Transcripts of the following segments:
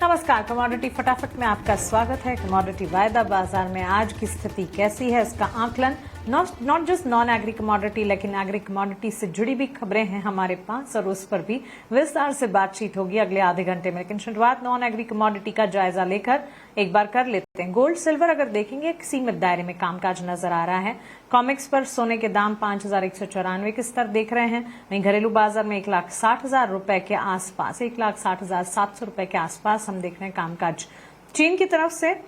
नमस्कार, कमोडिटी फटाफट में आपका स्वागत है। कमोडिटी वायदा बाजार में आज की स्थिति कैसी है, इसका आकलन not just non agree commodity लेकिन एग्री कमोडिटी से जुड़ी भी खबरें हैं हमारे पास और उस पर भी विस्तार से बातचीत होगी अगले आधे घंटे में। लेकिन शुरुआत नॉन एग्री कमोडिटी का जायजा लेकर एक बार कर लेते हैं। गोल्ड सिल्वर अगर देखेंगे एक सीमित दायरे में कामकाज नजर आ रहा है। कॉमिक्स पर सोने के दाम 5,194 के स्तर देख रहे हैं। वहीं घरेलू बाजार में 1,60,000 रुपए के आसपास 1,60,700 रुपए के आसपास हम देख रहे हैं कामकाज। चीन की तरफ से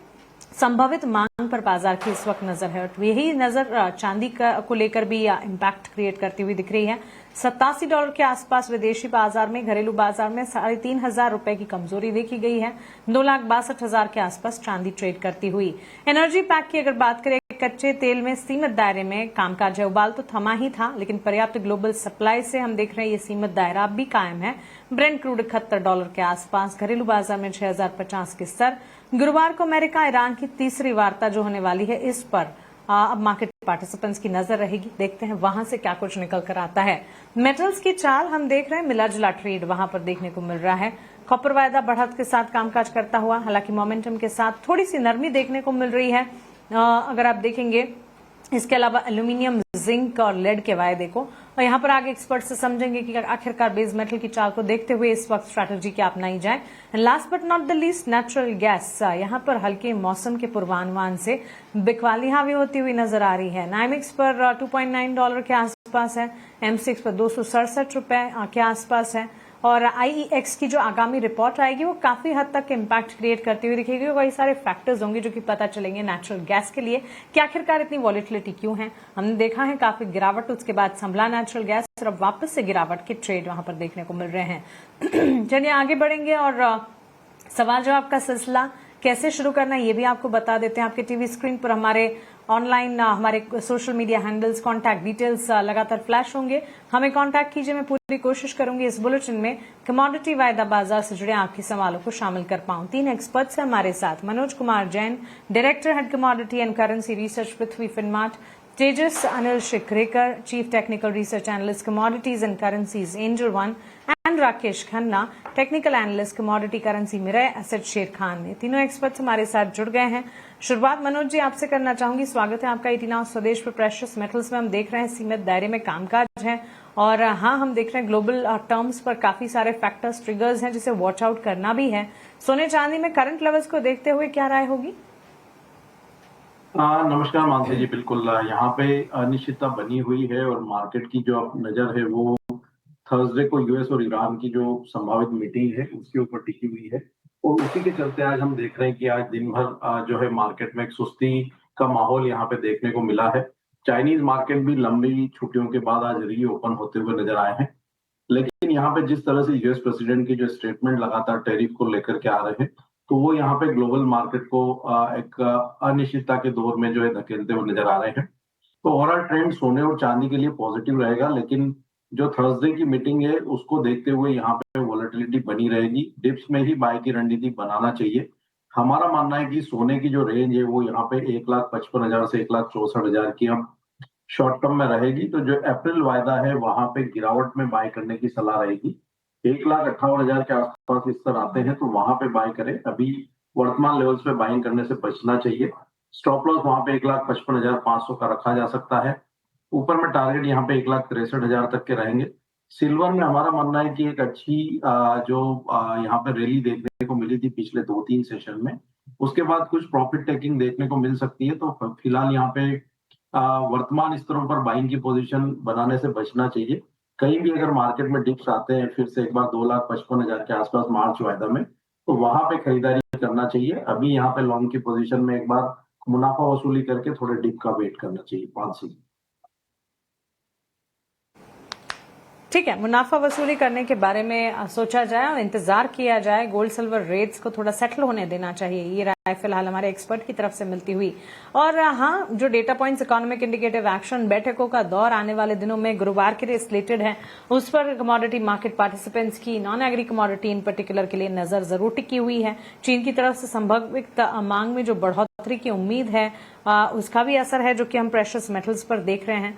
संभावित मांग पर बाजार की इस वक्त नजर है और यही नजर चांदी को लेकर भी इम्पैक्ट क्रिएट करती हुई दिख रही है। $87 के आसपास विदेशी बाजार में, घरेलू बाजार में 3,500 रुपए की कमजोरी देखी गई है। 2,62,000 के आसपास चांदी ट्रेड करती हुई। एनर्जी पैक की अगर बात करें, कच्चे तेल में सीमित दायरे में कामकाज है। उबाल तो थमा ही था लेकिन पर्याप्त ग्लोबल सप्लाई से हम देख रहे हैं ये सीमित दायरा अब भी कायम है। ब्रेंट क्रूड $71 के आसपास, घरेलू बाजार में 6,050 के स्तर। गुरुवार को अमेरिका ईरान की तीसरी वार्ता जो होने वाली है, इस पर अब मार्केट पार्टिसिपेंट्स की नजर रहेगी। देखते हैं वहां से क्या कुछ निकल कर आता है। मेटल्स की चाल हम देख रहे हैं, मिला जुला ट्रेड वहां पर देखने को मिल रहा है। कॉपर वायदा बढ़त के साथ कामकाज करता हुआ, हालांकि मोमेंटम के साथ थोड़ी सी नरमी देखने को मिल रही है। अगर आप देखेंगे इसके अलावा एल्यूमिनियम, जिंक और लेड के वायदे को, और यहाँ पर आगे एक्सपर्ट से समझेंगे कि आखिरकार बेस मेटल की चाल को देखते हुए इस वक्त स्ट्रैटेजी क्या अपनाई जाए। Last but not the least, natural gas यहाँ पर हल्के मौसम के पूर्वानुमान से बिकवाली हावी होती हुई नजर आ रही है। नाइमिक्स पर $2.9 के आसपास है, M6 पर 267 रुपए के आसपास है और IEX की जो आगामी रिपोर्ट आएगी वो काफी हद तक इम्पैक्ट क्रिएट करती हुई दिखेगी। कई सारे फैक्टर्स होंगे जो कि पता चलेंगे नेचुरल गैस के लिए कि आखिरकार इतनी वॉलिटिलिटी क्यों है। हमने देखा है काफी गिरावट, उसके बाद संभला नेचुरल गैस और अब वापस से गिरावट के ट्रेड वहां पर देखने को मिल रहे हैं। चलिए आगे बढ़ेंगे और सवाल जवाब का सिलसिला कैसे शुरू करना है ये भी आपको बता देते हैं। आपके टीवी स्क्रीन पर हमारे ऑनलाइन हमारे social media handles, contact details लगातार फ्लैश होंगे। हमें कॉन्टैक्ट कीजिए, मैं पूरी कोशिश करूंगी इस बुलेटिन में कमोडिटी वायदा बाजार से जुड़े आपके सवालों को शामिल कर पाऊं। 3 एक्सपर्ट्स हैं हमारे साथ। Manoj Kumar Jain, director head commodity and currency research, Prithvi Finmart. Tejas Anil Shikhrekar, chief technical research analyst, commodities and currencies, Angel One, and Rakesh Khanna, technical analyst, commodity currency, Mirror Asset, Sher Khan. ये तीनों एक्सपर्ट्स हमारे साथ जुड़ गए हैं। शुरुआत मनोज जी आपसे करना चाहूंगी। स्वागत है आपका 18 आवर्स स्वदेश पर। प्रेशियस मेटल्स में हम देख रहे हैं सीमित दायरे में कामकाज है और हाँ, हम देख रहे हैं ग्लोबल टर्म्स पर काफी सारे फैक्टर्स, ट्रिगर्स हैं जिसे वॉच आउट करना भी है। सोने चांदी में करंट लेवल्स को देखते हुए क्या राय होगी? नमस्कार मानसी जी, बिल्कुल यहाँ पे अनिश्चितता बनी हुई है और मार्केट की जो नजर है वो थर्सडे को यूएस और ईरान की जो संभावित मीटिंग है उसके ऊपर टिकी हुई है और उसी के चलते आज हम देख रहे हैं कि आज दिन भर जो है मार्केट में एक सुस्ती का माहौल यहाँ पे देखने को मिला है। चाइनीज मार्केट भी लंबी छुट्टियों के बाद आज री ओपन होते हुए नजर आए हैं, लेकिन यहाँ पे जिस तरह से यूएस प्रेसिडेंट की जो स्टेटमेंट लगातार टैरिफ को लेकर के आ रहे हैं तो वो यहाँ पे ग्लोबल मार्केट को एक अनिश्चितता के दौर में जो है धकेलते हुए नजर आ रहे हैं। तो ओवरऑल ट्रेंड सोने और चांदी के लिए पॉजिटिव रहेगा, लेकिन जो थर्सडे की मीटिंग है उसको देखते हुए यहाँ पे वॉलेटिलिटी बनी रहेगी। डिप्स में ही बाय की रणनीति बनाना चाहिए। हमारा मानना है कि सोने की जो रेंज है वो यहाँ पे 1,55,000 से 1,64,000 की हम शॉर्ट टर्म में रहेगी। तो जो अप्रैल वायदा है वहां पे गिरावट में बाय करने की सलाह रहेगी। 1,58,000 के आसपास इस तरह आते हैं तो वहां पे बाय करें। अभी वर्तमान लेवल्स पे बाइंग करने से बचना चाहिए। स्टॉप लॉस वहां पे 1,55,500 का रखा जा सकता है। ऊपर में टारगेट यहाँ पे 1,63,000 तक के रहेंगे। सिल्वर में हमारा मानना है कि एक अच्छी जो यहाँ पे रैली देखने को मिली थी पिछले 2-3 सेशन में, उसके बाद कुछ प्रॉफिट टेकिंग देखने को मिल सकती है। तो फिलहाल यहाँ पे वर्तमान स्तरों पर बाइंग की पोजीशन बनाने से बचना चाहिए। कहीं भी अगर मार्केट में डिप्स आते हैं फिर से एक बार 2,55,000 के आसपास मार्च वायदा में, तो वहां पे खरीदारी करना चाहिए। अभी यहाँ पे लॉन्ग की पोजीशन में एक बार मुनाफा वसूली करके थोड़े डिप का वेट करना चाहिए। 5 ठीक है, मुनाफा वसूली करने के बारे में सोचा जाए और इंतजार किया जाए। गोल्ड सिल्वर रेट्स को थोड़ा सेटल होने देना चाहिए, ये राय फिलहाल हमारे एक्सपर्ट की तरफ से मिलती हुई। और हाँ, जो data points, economic indicative action, बैठकों का दौर आने वाले दिनों में गुरुवार के लिए स्लेटेड है, उस पर कमोडिटी मार्केट पार्टिसिपेंट्स की नॉन एग्री कमोडिटी इन पर्टिकुलर के लिए नजर जरूर टिकी हुई है। चीन की तरफ से संभावित मांग में जो बढ़ोतरी की उम्मीद है उसका भी असर है जो कि हम प्रेशियस मेटल्स पर देख रहे हैं।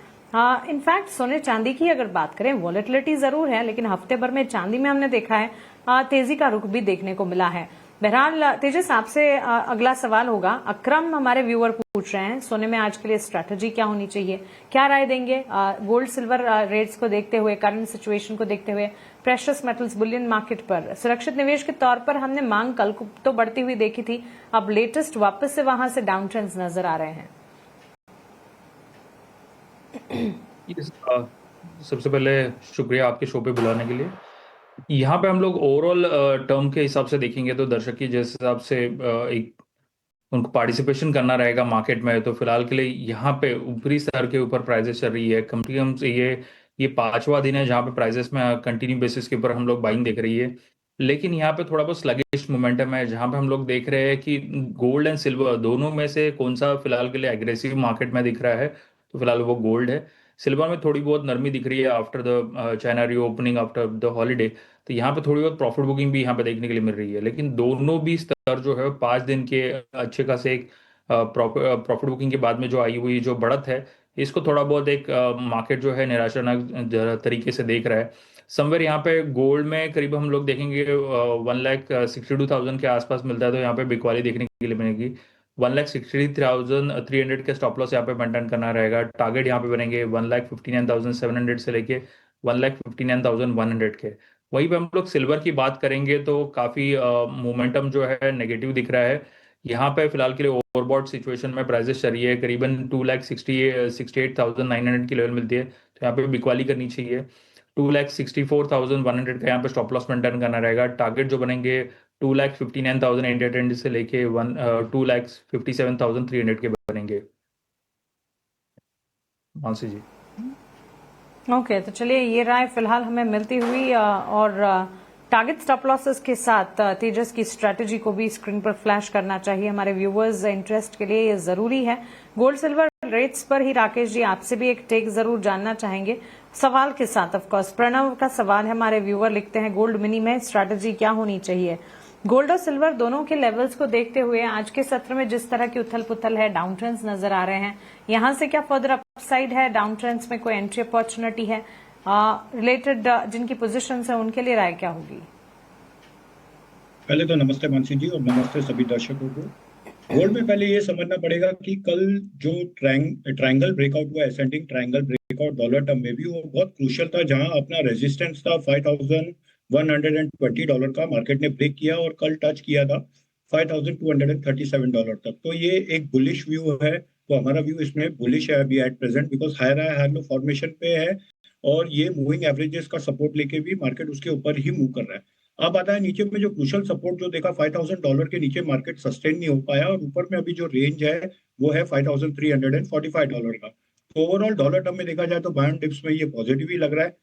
इनफैक्ट सोने चांदी की अगर बात करें, वॉलेटिलिटी जरूर है लेकिन हफ्ते भर में चांदी में हमने देखा है तेजी का रुख भी देखने को मिला है। बहरहाल तेजस, आपसे अगला सवाल होगा। अक्रम हमारे व्यूअर पूछ रहे हैं, सोने में आज के लिए स्ट्रैटेजी क्या होनी चाहिए, क्या राय देंगे गोल्ड सिल्वर रेट्स को देखते हुए, करंट सिचुएशन को देखते हुए, प्रेशियस मेटल्स बुलियन मार्केट पर सुरक्षित निवेश के तौर पर हमने मांग कल को तो बढ़ती हुई देखी थी, अब लेटेस्ट वापस से वहां से डाउन ट्रेंड्स नजर आ रहे हैं। सबसे पहले शुक्रिया आपके शो पे बुलाने के लिए। यहाँ पे हम लोग ओवरऑल टर्म के हिसाब से देखेंगे तो दर्शक की जिस हिसाब से एक उनको पार्टिसिपेशन करना रहेगा मार्केट में, तो फिलहाल के लिए यहाँ पे ऊपरी स्तर के ऊपर प्राइजेस चल रही है। कम से कम से ये 5वां दिन है जहाँ पे प्राइजेस में कंटिन्यू बेसिस के ऊपर हम लोग बाइंग देख रही है। लेकिन यहाँ पे थोड़ा बहुत स्लगिश मोमेंटम है, जहाँ पे हम लोग देख रहे हैं कि गोल्ड एंड सिल्वर दोनों में से कौन सा फिलहाल के लिए एग्रेसिव मार्केट में दिख रहा है, तो फिलहाल वो गोल्ड है। सिल्वर में थोड़ी बहुत नरमी दिख रही है after the China reopening after the holiday, तो यहाँ पे थोड़ी बहुत प्रॉफिट बुकिंग भी यहाँ पे देखने के लिए मिल रही है। लेकिन दोनों भी स्तर जो है 5 दिन के अच्छे खासे एक प्रॉफिट बुकिंग के बाद में जो आई हुई जो बढ़त है, इसको थोड़ा बहुत एक मार्केट जो है निराशाजनक तरीके से देख रहा है। समवेयर यहाँ पे गोल्ड में करीब हम लोग देखेंगे 1,62,000 के आसपास मिलता है, तो यहाँ पे बिकवाली देखने के लिए मिलेगी। 1,63,300 के स्टॉप लॉस यहाँ पे मेंटेन करना रहेगा। टारगेट यहाँ पे बनेंगे 1,59,700 से लेके 1,59,100 के। वहीं पे हम लोग सिल्वर की बात करेंगे तो काफ़ी मोमेंटम जो है नेगेटिव दिख रहा है। यहाँ पे फिलहाल के लिए ओवरबॉट सिचुएशन में प्राइसेस चल रही है, करीबन 2,68,900 की लेवल मिलती है, तो यहाँ पे बिकवाली करनी चाहिए। 2,64,100 का यहाँ पे स्टॉप लॉस मेंटेन करना रहेगा। टारगेट जो बनेंगे 2,59,800 से लेके 2,57,300 के बनेंगे। मानसी जी। ओके, तो चलिए ये राय फिलहाल हमें मिलती हुई और टारगेट स्टॉप लॉसेस के साथ तेजस की स्ट्रेटेजी को भी स्क्रीन पर फ्लैश करना चाहिए हमारे व्यूअर्स इंटरेस्ट के लिए, ये जरूरी है। गोल्ड सिल्वर रेट्स पर ही राकेश जी आपसे भी एक टेक जरूर जानना चाहेंगे सवाल के साथ। ऑफ कोर्स प्रणव का सवाल है, हमारे व्यूअर लिखते हैं गोल्ड मिनी में स्ट्रेटेजी क्या होनी चाहिए। गोल्ड और सिल्वर दोनों के लेवल्स को देखते हुए आज के सत्र में जिस तरह की उथल पुथल है, डाउन ट्रेंड्स नजर आ रहे हैं, यहां से क्या फर्दर अपसाइड है, डाउन ट्रेंड्स में कोई एंट्री अपॉर्चुनिटी है, रिलेटेड जिनकी पोजीशन है उनके लिए राय क्या होगी? पहले तो नमस्ते मानसी जी और नमस्ते सभी दर्शकों को। गोल्ड में पहले ये समझना पड़ेगा कि कल जो ट्रायंगल ब्रेकआउट हुआ, ascending triangle breakout dollar term में भी, वो बहुत क्रूशियल था, जहां अपना रेजिस्टेंस था $5,120 का, मार्केट ने ब्रेक किया और कल टच किया था $5,237 तक। तो ये एक बुलिश व्यू है, तो हमारा व्यू इसमें बुलिश है अभी at present, because higher high low formation पे है और ये मूविंग एवरेजेस का सपोर्ट लेके भी मार्केट उसके ऊपर ही मूव कर रहा है। अब आता है नीचे में जो क्रूशियल सपोर्ट जो देखा, $5,000 के नीचे मार्केट सस्टेन नहीं हो पाया और ऊपर में अभी जो रेंज है वो है $5,345 का। तो ओवरऑल डॉलर टर्म में देखा जाए तो बाय ऑन डिप्स में ये पॉजिटिव ही लग रहा है।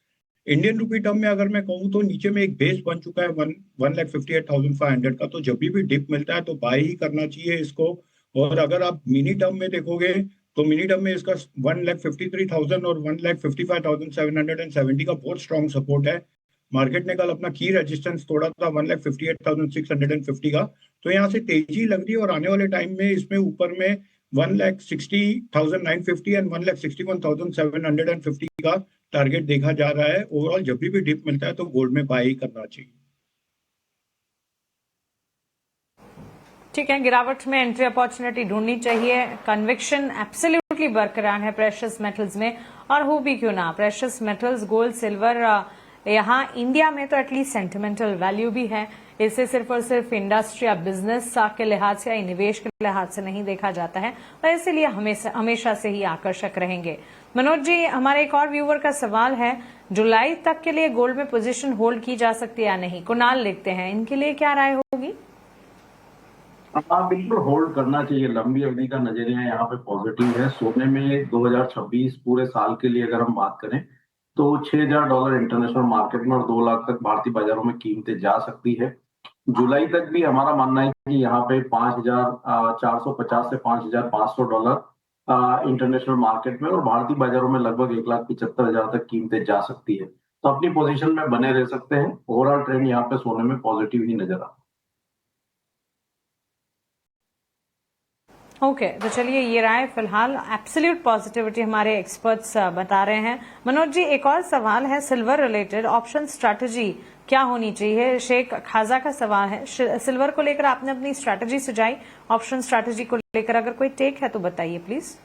इंडियन रुपी टर्म में अगर मैं कहूँ तो नीचे में एक बेस बन चुका है 1,58,500 का, तो जब भी डिप मिलता है तो बाय ही करना चाहिए इसको। और अगर आप मिनी टर्म में देखोगे तो मिनी टर्म में इसका 1,53,000 और 1,55,770 का बहुत स्ट्रॉन्ग सपोर्ट है। मार्केट ने कल अपना की रेजिस्टेंस तोड़ा था 1,58,650 का, तो यहाँ से तेजी लग रही है और आने वाले टाइम में इसमें ऊपर में 1,60,950 एंड 1,61,750 का टारगेट देखा जा रहा है। ओवरऑल जब भी डिप मिलता है तो गोल्ड में बाय ही करना चाहिए। ठीक है, गिरावट में एंट्री अपॉर्चुनिटी ढूंढनी चाहिए। कन्विक्शन एब्सोल्युटली बरकरार है प्रेशियस मेटल्स में, और हो भी क्यों ना, प्रेशियस मेटल्स गोल्ड सिल्वर यहाँ इंडिया में तो एटलीस्ट सेंटिमेंटल वैल्यू भी है। इसे सिर्फ और सिर्फ इंडस्ट्री या बिजनेस के लिहाज से या निवेश के लिहाज से नहीं देखा जाता है, और इसीलिए हमेशा से ही आकर्षक रहेंगे। मनोज जी, हमारे एक और व्यूअर का सवाल है, जुलाई तक के लिए गोल्ड में पोजीशन होल्ड की जा सकती है या नहीं? कुणाल लिखते हैं, इनके लिए क्या राय होगी? हाँ, बिल्कुल होल्ड करना चाहिए। लंबी अवधि का नजरिया यहाँ पे पॉजिटिव है। सोने में 2026 पूरे साल के लिए अगर हम बात करें तो $6,000 इंटरनेशनल मार्केट में और 2 लाख तक भारतीय बाजारों में कीमतें जा सकती है। जुलाई तक भी हमारा मानना है कि यहाँ पे $5,450 से $5,500 इंटरनेशनल मार्केट में और भारतीय बाजारों में लगभग 1,75,000 तक कीमतें जा सकती है। तो अपनी पोजीशन में बने रह सकते हैं। ओवरऑल ट्रेंड यहाँ पे सोने में पॉजिटिव ही नजर आ। ओके, तो चलिए ये राय फिलहाल एब्सोल्यूट पॉजिटिविटी हमारे एक्सपर्ट्स बता रहे हैं। मनोज जी, एक और सवाल है सिल्वर रिलेटेड, ऑप्शन स्ट्रैटेजी क्या होनी चाहिए? शेख खाजा का सवाल है। सिल्वर को लेकर आपने अपनी स्ट्रैटेजी सुझाई, ऑप्शन स्ट्रैटेजी को लेकर अगर कोई टेक है तो बताइए प्लीज।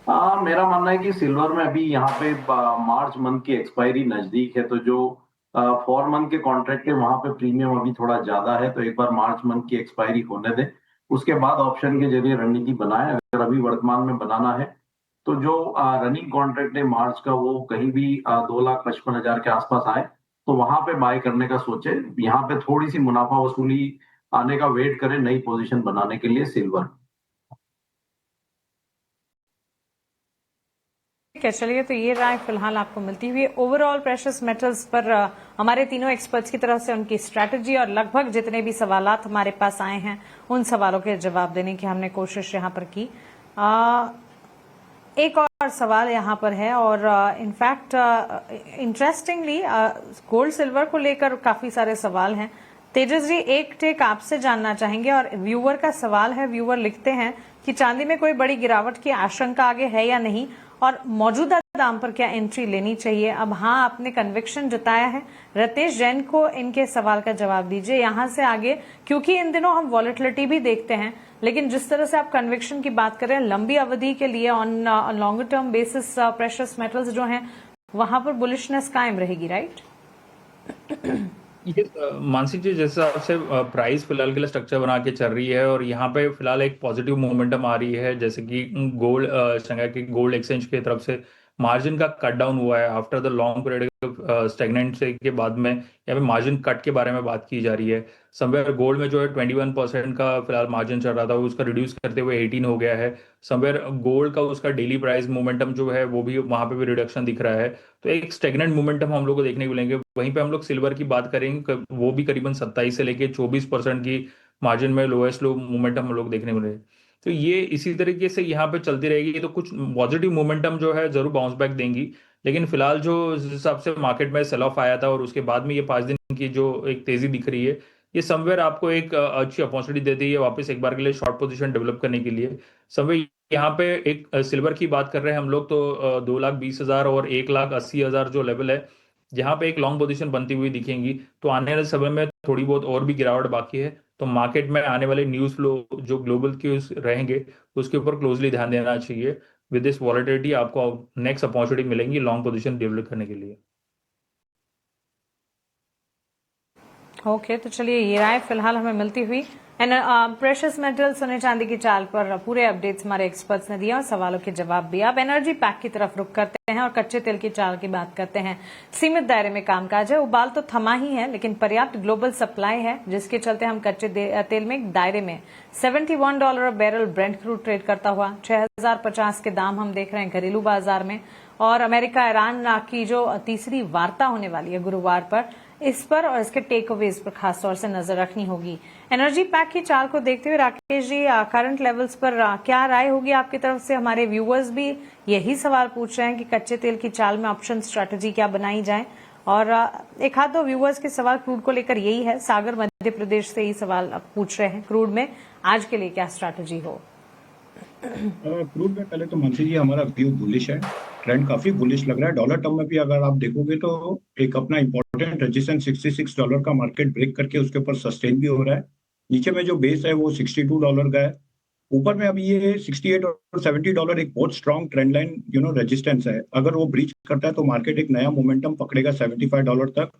मेरा मानना है कि सिल्वर में अभी यहाँ पे मार्च मंथ की एक्सपायरी नजदीक है, तो जो 4 मंथ के कॉन्ट्रैक्ट है वहां पे प्रीमियम अभी थोड़ा ज्यादा है, तो एक बार मार्च मंथ की एक्सपायरी होने दें, उसके बाद ऑप्शन के जरिए रणनीति बनाए। अगर अभी वर्तमान में बनाना है तो जो रनिंग कॉन्ट्रैक्ट है मार्च का वो कहीं भी 2,55,000 के आसपास आए तो वहां पे बाय करने का सोचे। यहाँ पे थोड़ी सी मुनाफा वसूली आने का वेट करें नई पोजीशन बनाने के लिए सिल्वर। ठीक है, चलिए तो ये राय फिलहाल आपको मिलती हुई ओवरऑल प्रेशियस मेटल्स पर हमारे तीनों एक्सपर्ट्स की तरफ से उनकी स्ट्रैटेजी और लगभग जितने भी सवालात हमारे पास आए हैं उन सवालों के जवाब देने की हमने कोशिश यहाँ पर की। एक और सवाल यहाँ पर है और इनफैक्ट इंटरेस्टिंगली गोल्ड सिल्वर को लेकर काफी सारे सवाल हैं। तेजस जी, एक टेक आपसे जानना चाहेंगे और व्यूअर का सवाल है। व्यूअर लिखते हैं कि चांदी में कोई बड़ी गिरावट की आशंका आगे है या नहीं और मौजूदा दाम पर क्या एंट्री लेनी चाहिए? अब हाँ, आपने कन्विक्शन जताया है। रतेश जैन को इनके सवाल का जवाब दीजिए यहां से आगे, क्योंकि इन दिनों हम वॉलेटिलिटी भी देखते हैं, लेकिन जिस तरह से आप कन्विक्शन की बात कर रहे हैं लंबी अवधि के लिए on longer term basis precious metals जो हैं वहां पर बुलिशनेस कायम रहेगी, राइट? ये मानसी जी, जैसे आपसे प्राइस फिलहाल के लिए स्ट्रक्चर बना के चल रही है और यहाँ पे फिलहाल एक पॉजिटिव मोमेंटम आ रही है, जैसे कि गोल्ड शंघाई की गोल्ड एक्सचेंज की तरफ से मार्जिन का कट डाउन हुआ है after the long period stagnant से के बाद में यहाँ पे मार्जिन कट के बारे में बात की जा रही है। समवेयर गोल्ड में जो है 21% का फिलहाल मार्जिन चल रहा था, उसका रिड्यूस करते हुए 18 हो गया है। समवेयर गोल्ड का उसका डेली प्राइस मोमेंटम जो है वो भी वहां पे भी रिडक्शन दिख रहा है, तो एक स्टेगनेंट मोमेंटम हम लोग को देखने को मिलेंगे। वहीं पे हम लोग सिल्वर की बात करेंगे, वो भी करीबन 27 से लेके 24% की मार्जिन में लोएस्ट लो मोमेंटम हम लोग देखने को मिले। तो ये इसी तरीके से यहाँ पे चलती रहेगी तो कुछ पॉजिटिव मोमेंटम जो है जरूर बाउंस बैक देंगी। लेकिन फिलहाल जो जिस हिसाब से मार्केट में सेल ऑफ आया था और उसके बाद में ये 5 दिन की जो एक तेजी दिख रही है, ये समवेयर आपको एक अच्छी अपॉर्चुनिटी देती है वापस एक बार के लिए शॉर्ट पोजीशन डेवलप करने के लिए। समवेयर यहाँ पे एक सिल्वर की बात कर रहे हैं हम लोग तो 2,20,000 और 1,80,000 जो लेवल है, जहाँ पे एक लॉन्ग पोजीशन बनती हुई दिखेंगी। तो आने वाले समय में थोड़ी बहुत और भी गिरावट बाकी है, तो मार्केट में आने वाले न्यूज फ्लो जो ग्लोबल के रहेंगे उसके ऊपर क्लोजली ध्यान देना चाहिए। विद दिस वॉलेटिलिटी आपको नेक्स्ट अपॉर्चुनिटी मिलेंगी लॉन्ग पोजीशन डेवलप करने के लिए। ओके, तो चलिए ये राय फिलहाल हमें मिलती हुई। एंड प्रेशियस मेटल सोने चांदी की चाल पर पूरे अपडेट्स हमारे एक्सपर्ट्स ने दिया और सवालों के जवाब भी। अब एनर्जी पैक की तरफ रुख करते हैं और कच्चे तेल की चाल की बात करते हैं। सीमित दायरे में कामकाज है, उबाल तो थमा ही है, लेकिन पर्याप्त ग्लोबल सप्लाई है, जिसके चलते हम कच्चे तेल में एक दायरे में $71 बैरल ब्रेंट क्रूड ट्रेड करता हुआ 6,050 के दाम हम देख रहे हैं घरेलू बाजार में। और अमेरिका ईरान की जो तीसरी वार्ता होने वाली है गुरुवार पर, इस पर और इसके टेक अवेज पर खासतौर से नजर रखनी होगी। एनर्जी पैक की चाल को देखते हुए राकेश जी, करंट लेवल्स पर क्या राय होगी आपकी तरफ से? हमारे व्यूअर्स भी यही सवाल पूछ रहे हैं कि कच्चे तेल की चाल में ऑप्शन स्ट्रैटेजी क्या बनाई जाए, और एक हाथ दो व्यूअर्स के सवाल क्रूड को लेकर यही है। सागर मध्य प्रदेश से ही सवाल पूछ रहे हैं, क्रूड में आज के लिए क्या स्ट्रैटेजी हो? क्रूड में पहले तो मानसी जी हमारा व्यू बुलिश है, ट्रेंड काफी बुलिश लग रहा है। डॉलर टर्म में भी अगर आप देखोगे तो एक अपना इंपॉर्टेंट रेजिस्टेंस $66 का मार्केट ब्रेक करके उसके ऊपर सस्टेन भी हो रहा है। नीचे में जो बेस है वो $62 का है। ऊपर में अभी ये 68 और $70 एक बहुत स्ट्रॉन्ग ट्रेंड लाइन रेजिस्टेंस है। अगर वो ब्रीच करता है तो मार्केट एक नया मोमेंटम पकड़ेगा $75 तक।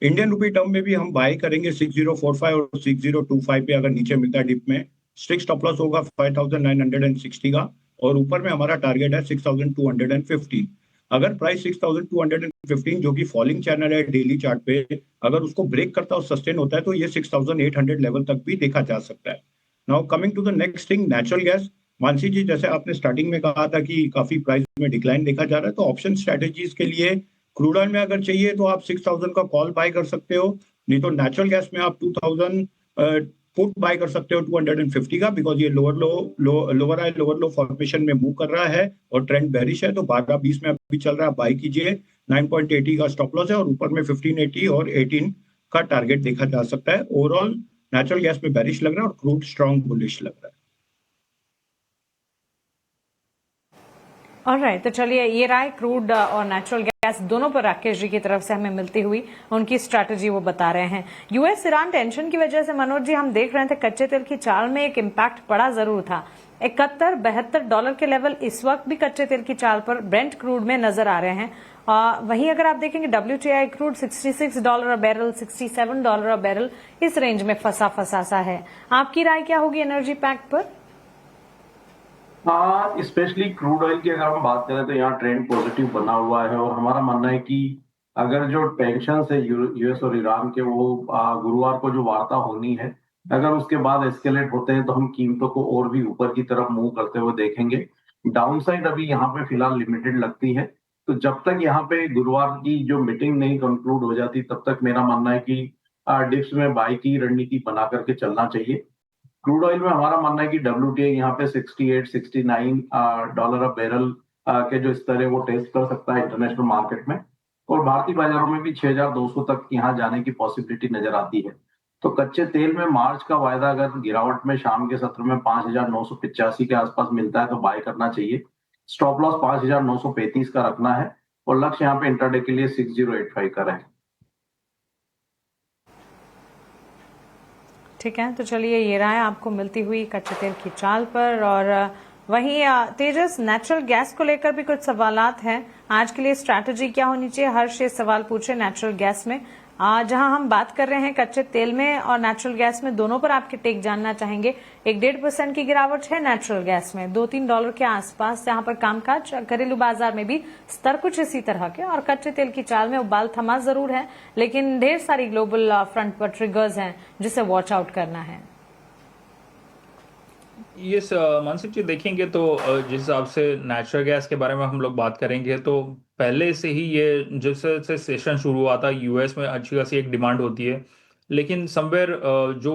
इंडियन रुपी टर्म में भी हम बाय करेंगे 6045 और 6025 पे। अगर नीचे मिलता है डिप में स्ट्रिक्ट स्टॉप लॉस होगा 5960 का, और ऊपर में हमारा टारगेट है 6250। अगर प्राइस 6215 जो कि फॉलिंग चैनल है डेली चार्ट पे, अगर उसको ब्रेक करता और सस्टेन होता है तो ये 6800 लेवल तक भी देखा जा सकता है। Now coming to the next thing, natural gas. Mansi ji, जैसे आपने स्टार्टिंग में कहा था कि काफी प्राइस में डिक्लाइन देखा जा रहा है, तो ऑप्शन स्ट्रेटेजीज के लिए क्रूड ऑयल में अगर चाहिए तो आप 6000 का कॉल बाय कर सकते हो, नहीं तो नेचुरल गैस में आप 2000 पुट बाय कर सकते हो 250 का, बिकॉज ये लोअर हाई लोअर लो फॉर्मेशन में मूव कर रहा है और ट्रेंड बेरिश है। तो 12-20 में अभी चल रहा है, बाय कीजिए। 9.80 का स्टॉप लॉस है और ऊपर में 1580 और 18 का टारगेट देखा जा सकता है। ओवरऑल नेचुरल गैस में बेरिश लग रहा है और क्रूड स्ट्रॉन्ग बुलिश लग रहा है। ऑलराइट, तो चलिए ये राय क्रूड और नेचुरल गैस दोनों पर राकेश जी की तरफ से हमें मिलती हुई उनकी स्ट्रैटेजी वो बता रहे हैं। यूएस ईरान टेंशन की वजह से मनोज जी हम देख रहे थे कच्चे तेल की चाल में एक इम्पैक्ट पड़ा जरूर था। $71-72 के लेवल इस वक्त भी कच्चे तेल की चाल पर ब्रेंट क्रूड में नजर आ रहे हैं। वहीं अगर आप देखेंगे WTI क्रूड $66 अ बैरल, $67 अ बैरल, इस रेंज में फंसा सा है। आपकी राय क्या होगी एनर्जी पैक्ट पर? हाँ, स्पेशली क्रूड ऑयल की अगर हम बात करें तो यहाँ ट्रेंड पॉजिटिव बना हुआ है और हमारा मानना है कि अगर जो टेंशन है यूएस और ईरान के वो गुरुवार को जो वार्ता होनी है, अगर उसके बाद एस्केलेट होते हैं तो हम कीमतों को और भी ऊपर की तरफ मूव करते हुए देखेंगे। डाउनसाइड अभी यहाँ पे फिलहाल लिमिटेड लगती है, तो जब तक यहाँ पे गुरुवार की जो मीटिंग नहीं कंक्लूड हो जाती तब तक मेरा मानना है कि डिप्स में बाई की रणनीति बना करके चलना चाहिए। क्रूड ऑयल में हमारा मानना है कि WTI यहाँ पे 68-69 डॉलर अ बैरल के जो स्तर है वो टेस्ट कर सकता है इंटरनेशनल मार्केट में, और भारतीय बाजारों में भी 6200 तक यहाँ जाने की पॉसिबिलिटी नजर आती है। तो कच्चे तेल में मार्च का वायदा अगर गिरावट में शाम के सत्र में 5985 के आसपास मिलता है तो बाय करना चाहिए। स्टॉप लॉस 5935 का रखना है और लक्ष्य यहाँ पे इंट्राडे के लिए 6085 का रहेगा। ठीक है, तो चलिए ये राय आपको मिलती हुई कच्चे तेल की चाल पर। और वहीं तेजस, नेचुरल गैस को लेकर भी कुछ सवालात हैं। आज के लिए स्ट्रैटेजी क्या होनी चाहिए? हर्ष ये सवाल पूछे नेचुरल गैस में, जहां हम बात कर रहे हैं कच्चे तेल में और नेचुरल गैस में, दोनों पर आपके टेक जानना चाहेंगे। 1-1.5% की गिरावट है नेचुरल गैस में, $2-3 के आसपास यहाँ पर कामकाज। घरेलू बाजार में भी स्तर कुछ इसी तरह के, और कच्चे तेल की चाल में उबाल थमा जरूर है, लेकिन ढेर सारी ग्लोबल फ्रंट पर ट्रिगर्स हैं जिसे वॉच आउट करना है। ये मानसिक जी देखेंगे तो जिस हिसाब से नेचुरल गैस के बारे में हम लोग बात करेंगे तो पहले से ही ये जैसे से सेशन शुरू हुआ था यूएस में अच्छी खासी एक डिमांड होती है, लेकिन समवेयर जो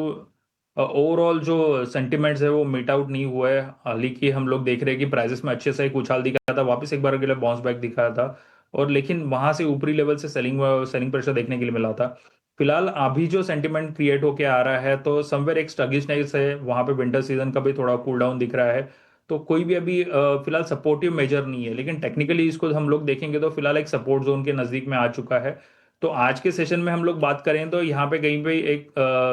ओवरऑल जो सेंटिमेंट्स है वो मीट आउट नहीं हुआ है। हालांकि हम लोग देख रहे हैं कि प्राइसेस में अच्छे से एक उछाल दिखा था, वापस एक बार के लिए बाउंस बैक दिखाया था, और लेकिन वहां से ऊपरी लेवल से सेलिंग प्रेशर देखने के लिए मिला था। फिलहाल अभी जो सेंटिमेंट क्रिएट होके आ रहा है तो समवेयर एक स्टगिशनेस है वहां पे, विंटर सीजन का भी थोड़ा कूल डाउन दिख रहा है, तो कोई भी अभी फिलहाल सपोर्टिव मेजर नहीं है, लेकिन टेक्निकली इसको हम लोग देखेंगे तो फिलहाल एक सपोर्ट जोन के नजदीक में आ चुका है। तो आज के सेशन में हम लोग बात करें तो यहाँ पे कहीं पे एक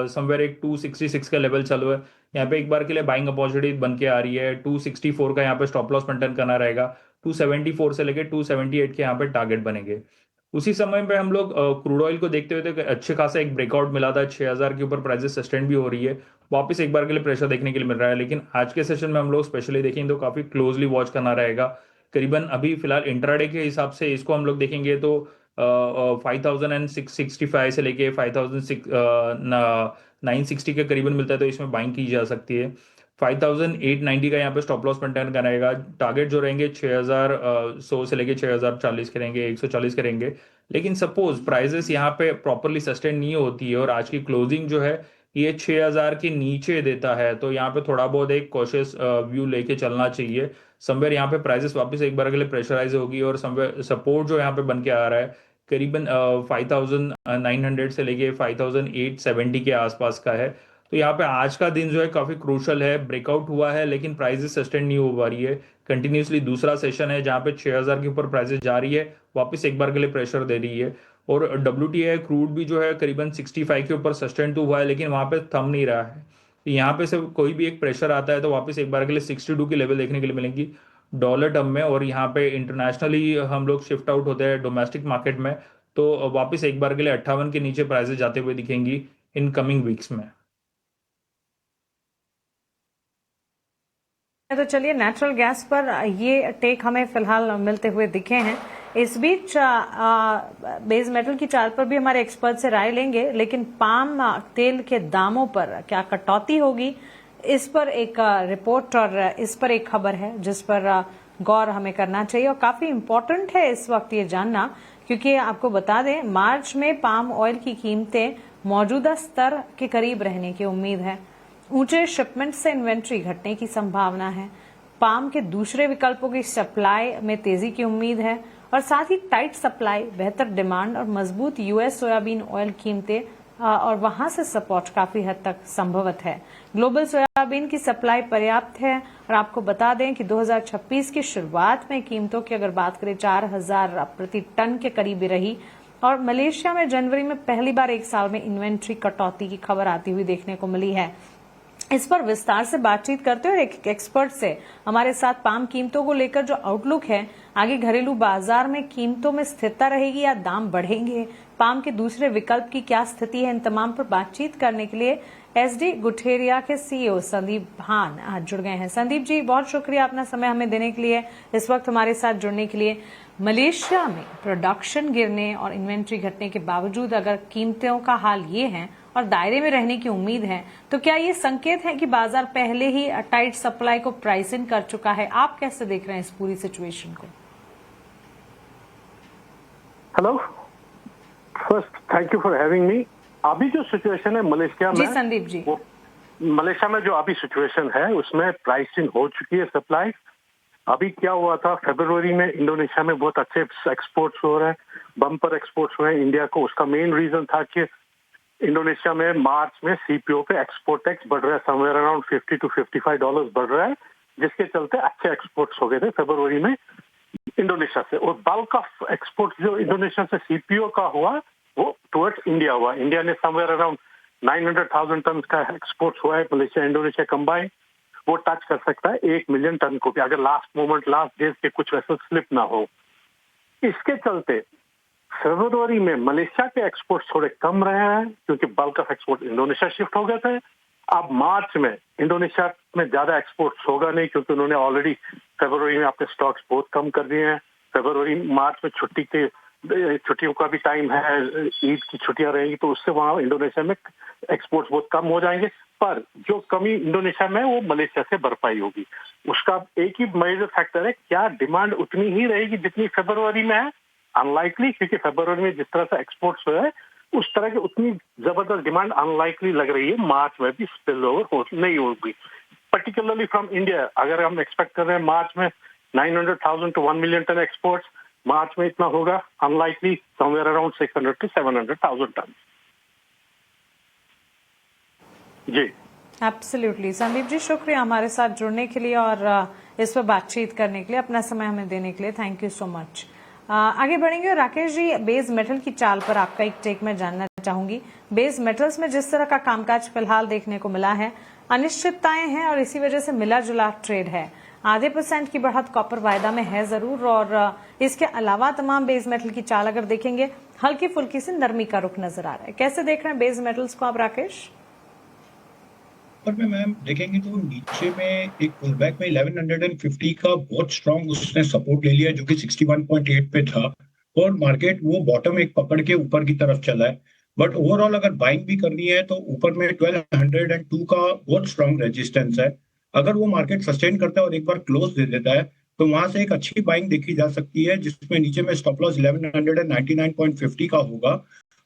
समवेयर एक 266 का लेवल चालू है, यहाँ पे एक बार के लिए बाइंग अपॉर्चुनिटी बन के आ रही है। 264 का यहाँ पे स्टॉप लॉस मेंटेन करना रहेगा, 274 से लेके 278 के यहाँ पे टारगेट बनेंगे। उसी समय पे हम लोग क्रूड ऑयल को देखते हुए तो अच्छे खासा एक ब्रेकआउट मिला था, 6000 के ऊपर प्राइसेस सस्टेन भी हो रही है, वापस एक बार के लिए प्रेशर देखने के लिए मिल रहा है। लेकिन आज के सेशन में हम लोग स्पेशली देखेंगे तो काफी क्लोजली वॉच करना रहेगा। करीबन अभी फिलहाल इंट्राडे के हिसाब से इसको हम लोग देखेंगे तो 5665 से लेके 5960 के करीबन मिलता है, तो इसमें बाइंग की जा सकती है। 5890 का यहाँ पे स्टॉप लॉस मेंटेन करेगा। टारगेट जो रहेंगे 6100 से लेके 6040 के रहेंगे, 140 के रहेंगे। लेकिन सपोज प्राइसेस यहाँ पे प्रॉपरली सस्टेन नहीं होती है और आज की क्लोजिंग जो है ये 6000 के नीचे देता है, तो यहाँ पे थोड़ा बहुत एक कॉशियस व्यू लेके चलना चाहिए। समवेयर यहाँ पे प्राइसेस वापस एक बार के लिए प्रेशराइज होगी और समवेयर सपोर्ट जो यहाँ पे बन के आ रहा है करीबन 5900 से लेके 5870 के आसपास का है। तो यहाँ पे आज का दिन जो है काफी क्रूशल है, ब्रेकआउट हुआ है लेकिन प्राइसेस सस्टेन नहीं हो पा रही है। कंटिन्यूसली दूसरा सेशन है जहाँ पे 6000 के ऊपर प्राइसेस जा रही है, वापस एक बार के लिए प्रेशर दे रही है। और WTI क्रूड भी जो है करीबन 65 के ऊपर सस्टेन तो हुआ है, लेकिन वहां पे थम नहीं रहा है। यहाँ पे से कोई भी एक प्रेशर आता है तो वापस एक बार के लिए 62 की लेवल देखने के लिए मिलेंगी डॉलर टर्म में। और यहाँ पे इंटरनेशनली हम लोग शिफ्ट आउट होते हैं डोमेस्टिक मार्केट में, तो वापस एक बार के लिए 58 के नीचे प्राइसेस जाते हुए दिखेंगी इन कमिंग वीक्स में। तो चलिए नेचुरल गैस पर ये टेक हमें फिलहाल मिलते हुए दिखे हैं। इस बीच बेस मेटल की चाल पर भी हमारे एक्सपर्ट से राय लेंगे, लेकिन पाम तेल के दामों पर क्या कटौती होगी, इस पर एक रिपोर्ट और इस पर एक खबर है जिस पर गौर हमें करना चाहिए और काफी इम्पोर्टेंट है इस वक्त ये जानना, क्योंकि आपको बता दें मार्च में पाम ऑयल की कीमतें मौजूदा स्तर के करीब रहने की उम्मीद है। ऊंचे शिपमेंट से इन्वेंट्री घटने की संभावना है। पाम के दूसरे विकल्पों की सप्लाई में तेजी की उम्मीद है और साथ ही टाइट सप्लाई, बेहतर डिमांड और मजबूत यूएस सोयाबीन ऑयल कीमतें और वहां से सपोर्ट काफी हद तक संभवत है। ग्लोबल सोयाबीन की सप्लाई पर्याप्त है और आपको बता दें कि 2026 की शुरुआत में कीमतों की अगर बात करें 4000 प्रति टन के करीब रही और मलेशिया में जनवरी में पहली बार एक साल में इन्वेंट्री कटौती की खबर आती हुई देखने को मिली है। इस पर विस्तार से बातचीत करते हुए एक एक्सपर्ट से हमारे साथ पाम कीमतों को लेकर जो आउटलुक है, आगे घरेलू बाजार में कीमतों में स्थिरता रहेगी या दाम बढ़ेंगे, पाम के दूसरे विकल्प की क्या स्थिति है, इन तमाम पर बातचीत करने के लिए एसडी गुठेरिया के सीईओ संदीप भान आज जुड़ गए हैं। संदीप जी, बहुत शुक्रिया अपना समय हमें देने के लिए, इस वक्त हमारे साथ जुड़ने के लिए। मलेशिया में प्रोडक्शन गिरने और इन्वेंट्री घटने के बावजूद अगर कीमतों का हाल ये है और दायरे में रहने की उम्मीद है, तो क्या ये संकेत है कि बाजार पहले ही टाइट सप्लाई को प्राइस इन कर चुका है? आप कैसे देख रहे हैं इस पूरी सिचुएशन को? Hello, first thank you for having me. अभी जो सिचुएशन है मलेशिया में, जी संदीप जी, वो मलेशिया में जो अभी सिचुएशन है उसमें प्राइसिंग हो चुकी है सप्लाई। अभी क्या हुआ था, फरवरी में इंडोनेशिया में बहुत अच्छे एक्सपोर्ट्स हो रहे हैं, बम्पर एक्सपोर्ट्स हुए हैं इंडिया को। उसका मेन रीजन था कि इंडोनेशिया में मार्च में सीपीओ पे एक्सपोर्ट टैक्स बढ़ रहा है, समवेयर अराउंड $50 to $55 बढ़ रहा है, जिसके चलते अच्छे एक्सपोर्ट्स हो गए थे फरवरी में इंडोनेशिया से। और बल्क ऑफ एक्सपोर्ट जो इंडोनेशिया से सीपीओ का हुआ वो टुवर्ड्स इंडिया हुआ। इंडिया ने समवेयर अराउंड 900,000 टन का एक्सपोर्ट हुआ है। मलेशिया इंडोनेशिया कंबाइन वो टच कर सकता है 1 मिलियन टन को भी, अगर लास्ट डेज के कुछ वैसे स्लिप ना हो। इसके चलते फरवरी में मलेशिया के एक्सपोर्ट थोड़े कम रहे हैं क्योंकि bulk of export Indonesia shift हो गए थे। अब मार्च में इंडोनेशिया में ज्यादा एक्सपोर्ट्स होगा नहीं क्योंकि उन्होंने ऑलरेडी फरवरी में अपने स्टॉक्स बहुत कम कर दिए हैं। फरवरी मार्च में छुट्टियों का भी टाइम है, ईद की छुट्टियां रहेंगी, तो उससे वहां इंडोनेशिया में एक्सपोर्ट्स बहुत कम हो जाएंगे। पर जो कमी इंडोनेशिया में वो मलेशिया से भरपाई होगी। उसका एक ही मेजर फैक्टर है, क्या डिमांड उतनी ही रहेगी जितनी फरवरी में है? अनलाइकली, क्योंकि फरवरी में जिस तरह से एक्सपोर्ट्स हुए हैं उस तरह की उतनी जबरदस्त डिमांड अनलाइकली लग रही है मार्च में भी स्पिल ओवर नहीं होगी, पर्टिकुलरली फ्रॉम इंडिया। अगर हम एक्सपेक्ट कर रहे हैं मार्च में 900,000 to 1 million tonne exports, March में इतना होगा unlikely, somewhere around 600 to 700,000 tonne. जी एब्सोल्युटली। संदीप जी, शुक्रिया हमारे साथ जुड़ने के लिए और इस पर बातचीत करने के लिए, अपना समय हमें देने के लिए, थैंक यू सो मच। आगे बढ़ेंगे। राकेश जी, बेस मेटल की चाल पर आपका एक टेक मैं जानना चाहूंगी। बेस मेटल्स में जिस तरह का कामकाज फिलहाल देखने को मिला है, अनिश्चितताएं हैं और इसी वजह से मिला जुला ट्रेड है। आधे % की बढ़त कॉपर वायदा में है जरूर, और इसके अलावा तमाम बेस मेटल की चाल अगर देखेंगे हल्की फुल्की से नरमी का रुख नजर आ रहा है। कैसे देख रहे हैं बेस मेटल्स को आप राकेश? पर में मैम देखेंगे तो नीचे में एक पुलबैक में 1150 का बहुत स्ट्रॉन्ग उसने सपोर्ट ले लिया जो कि 61.8 पे था, और मार्केट वो बॉटम एक पकड़ के ऊपर की तरफ चला है। बट ओवरऑल अगर बाइंग भी करनी है तो ऊपर में 1202 का बहुत स्ट्रॉन्ग रेजिस्टेंस है। अगर वो मार्केट सस्टेन करता है और एक बार क्लोज दे देता है तो वहां से एक अच्छी बाइंग देखी जा सकती है, जिसमें नीचे में स्टॉप लॉस 1199.50 का होगा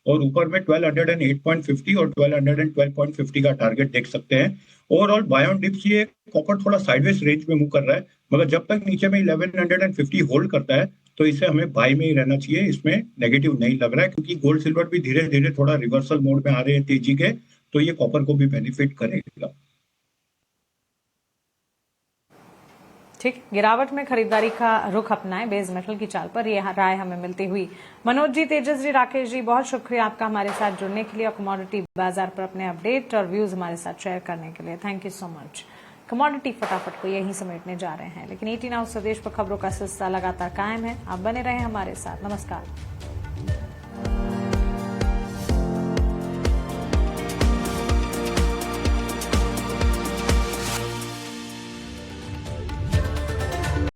और ऊपर में 1208.50 और 1212.50 का टारगेट देख सकते हैं। ओवरऑल बाय ऑन डिप्स ये कॉपर थोड़ा साइडवेज रेंज में मूव कर रहा है, मगर जब तक नीचे में 1150 होल्ड करता है तो इसे हमें बाय में ही रहना चाहिए। इसमें नेगेटिव नहीं लग रहा है क्योंकि गोल्ड सिल्वर भी धीरे धीरे थोड़ा रिवर्सल मोड में आ रहे हैं तेजी के, तो ये कॉपर को भी बेनिफिट करेगा। ठीक, गिरावट में खरीदारी का रुख अपनाएं बेस मेटल की चाल पर, यह राय हमें मिलती हुई। मनोज जी, तेजस जी, राकेश जी, बहुत शुक्रिया आपका हमारे साथ जुड़ने के लिए और कमोडिटी बाजार पर अपने अपडेट और व्यूज हमारे साथ शेयर करने के लिए। Thank you so much. Commodity फटाफट को यहीं समेटने जा रहे हैं, लेकिन 18 आवर्स स्वदेश पर खबरों का सिलसिला लगातार कायम है। आप बने रहें हमारे साथ। नमस्कार।